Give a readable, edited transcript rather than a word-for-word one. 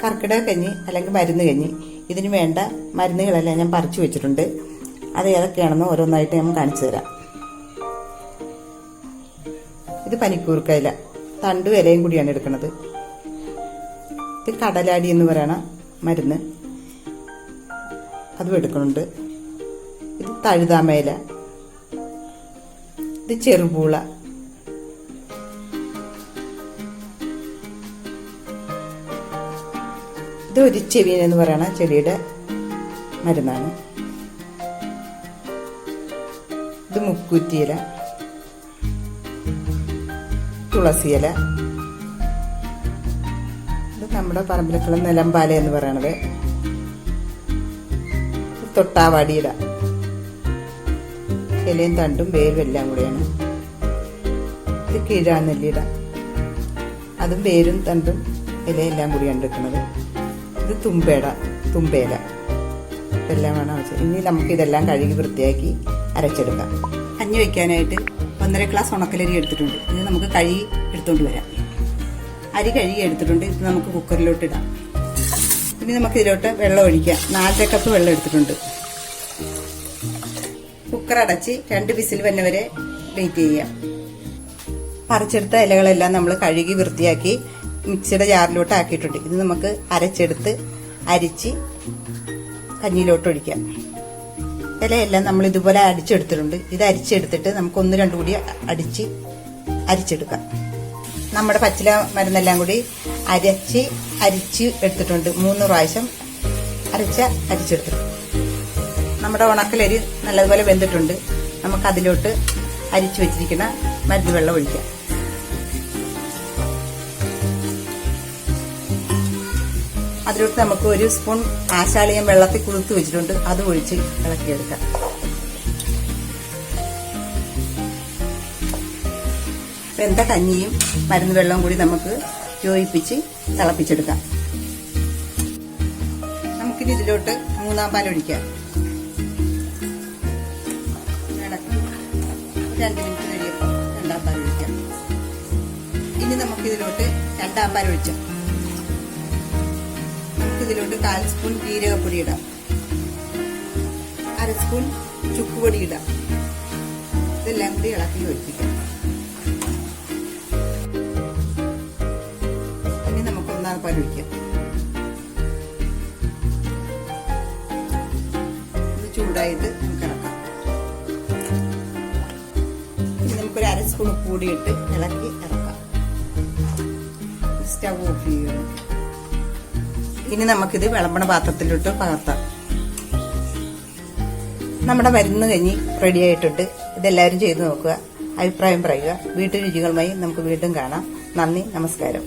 കർക്കിടക കഞ്ഞി അല്ലെങ്കിൽ മരുന്ന് കഞ്ഞി, ഇതിന് വേണ്ട മരുന്നുകളെല്ലാം ഞാൻ പറിച്ചു വെച്ചിട്ടുണ്ട്. അത് ഏതൊക്കെയാണെന്ന് ഓരോന്നായിട്ട് ഞാൻ കാണിച്ചു തരാം. ഇത് പനിക്കൂർക്ക ഇല, തണ്ടും ഇലയും കൂടിയാണ് എടുക്കുന്നത്. ഇത് കടലാടി എന്ന് പറയണ മരുന്ന്, അതും എടുക്കുന്നുണ്ട്. ഇത് തഴുതാമ ഇല, ഇത് ചെറുപൂള, ഇത് ഒരു ചെവിയൻ എന്ന് പറയണ ചെടിയുടെ മരുന്നാണ്. ഇത് മുക്കൂറ്റിയില, തുളസിയില, ഇത് നമ്മുടെ പറമ്പിലേക്കുള്ള നിലമ്പാല എന്ന് പറയണത്. തൊട്ടാവാടിയില, ഇലയും തണ്ടും വേരും എല്ലാം കൂടെയാണ്. ഇത് കീഴാനെല്ലിയില, അതും വേരും തണ്ടും ഇലയും എല്ലാം കൂടിയാണ് എടുക്കുന്നത്. ഇത് തുമ്പേല, ഇതെല്ലാമാണ് ആവശ്യം. ഇനി നമുക്ക് ഇതെല്ലാം കഴുകി വൃത്തിയാക്കി അരച്ചെടുക്കാം. കഞ്ഞി വയ്ക്കാനായിട്ട് 1.5 ഗ്ലാസ് ഉണക്കലരി എടുത്തിട്ടുണ്ട്. ഇത് നമുക്ക് കഴുകി എടുത്തുകൊണ്ട് വരാം. അരി കഴുകി എടുത്തിട്ടുണ്ട്. ഇത് നമുക്ക് കുക്കറിലോട്ട് ഇടാം. ഇനി നമുക്ക് ഇതിലോട്ട് വെള്ളം ഒഴിക്കാം. 4 കപ്പ് വെള്ളം എടുത്തിട്ടുണ്ട്. കുക്കർ അടച്ച് 2 വിസിൽ വന്നവരെ വെയിറ്റ് ചെയ്യാം. പറിച്ചെടുത്ത ഇലകളെല്ലാം നമ്മൾ കഴുകി വൃത്തിയാക്കി മിക്സിയുടെ ജാറിലോട്ട് ആക്കിയിട്ടുണ്ട്. ഇത് നമുക്ക് അരച്ചെടുത്ത് അരിച്ച് കഞ്ഞിയിലോട്ട് ഒഴിക്കാം. ഇലയെല്ലാം നമ്മൾ ഇതുപോലെ അടിച്ചെടുത്തിട്ടുണ്ട്. ഇത് അരിച്ചെടുത്തിട്ട് നമുക്ക് 1-2 കൂടി അരിച്ചെടുക്കാം. നമ്മുടെ പച്ചില മരുന്നെല്ലാം കൂടി അരിച്ച് എടുത്തിട്ടുണ്ട്. 3 പ്രാവശ്യം അരിച്ചെടുത്തിട്ടുണ്ട്. നമ്മുടെ ഉണക്കലരി നല്ലതുപോലെ വെന്തിട്ടുണ്ട്. നമുക്ക് അതിലോട്ട് അരിച്ചു വെച്ചിരിക്കുന്ന മരുന്ന് വെള്ളം ഒഴിക്കാം. അതിലോട്ട് നമുക്ക് 1 സ്പൂൺ ആശാളിയം വെള്ളത്തിൽ കുതിർത്ത് വെച്ചിട്ടുണ്ട്. അത് ഒഴിച്ച് ഇളക്കിയെടുക്കാം. വെന്ത കഞ്ഞിയും മരുന്ന് വെള്ളവും കൂടി നമുക്ക് യോജിപ്പിച്ച് തിളപ്പിച്ചെടുക്കാം. നമുക്കിനി ഇതിലോട്ട് 3-ാം പാൽ ഒഴിക്കാം. 2 മിനിറ്റ് കഴിയുമ്പോൾ 2-ാം പാൽ ഒഴിക്കാം. ഇനി നമുക്കിതിലോട്ട് 2-ാം പാൽ ഒഴിക്കാം. ഇതിലോട്ട് 1/4 സ്പൂൺ ജീരകപ്പൊടി ഇടാം. 1/2 സ്പൂൺ ചുക്കുപൊടി ഇടാം. ഇതെല്ലാം കൂടി ഇളക്കി യോജിപ്പിക്കാം. ഇനി നമുക്ക് 1-ാം പാൽ ഒഴിക്കാം. ഇത് ചൂടായിട്ട് നമുക്ക് ഇളക്കാം. ഇനി നമുക്കൊരു 1/2 സ്പൂൺ ഉപ്പ് കൂടി ഇട്ട് ഇളക്കി ഇറക്കാം. സ്റ്റവ് ഓഫ് ചെയ്യുക. ഇനി നമുക്കിത് വിളമ്പണ പാത്രത്തിലോട്ട് പകർത്താം. നമ്മുടെ മരുന്ന് കഞ്ഞി റെഡി ആയിട്ടുണ്ട്. ഇതെല്ലാവരും ചെയ്തു നോക്കുക. അഭിപ്രായം പറയുക. വീട്ടു രുചികളുമായി നമുക്ക് വീണ്ടും കാണാം. നന്ദി, നമസ്കാരം.